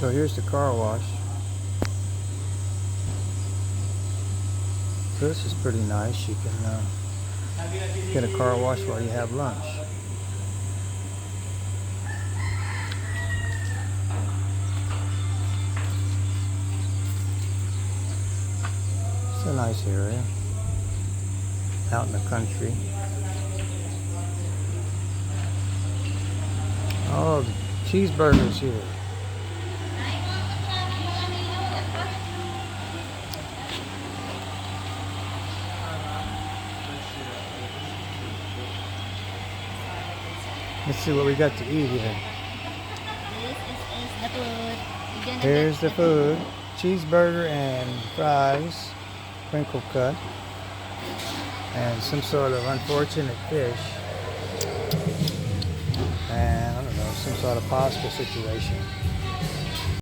So here's the car wash. So this is pretty nice. You can get a car wash while you have lunch. It's a nice area out in the country. Oh, the cheeseburgers here. Let's see what we got to eat here. This is the food. Here's the food. Cheeseburger and fries, crinkle cut, and some sort of unfortunate fish. And I don't know, some sort of pasta situation.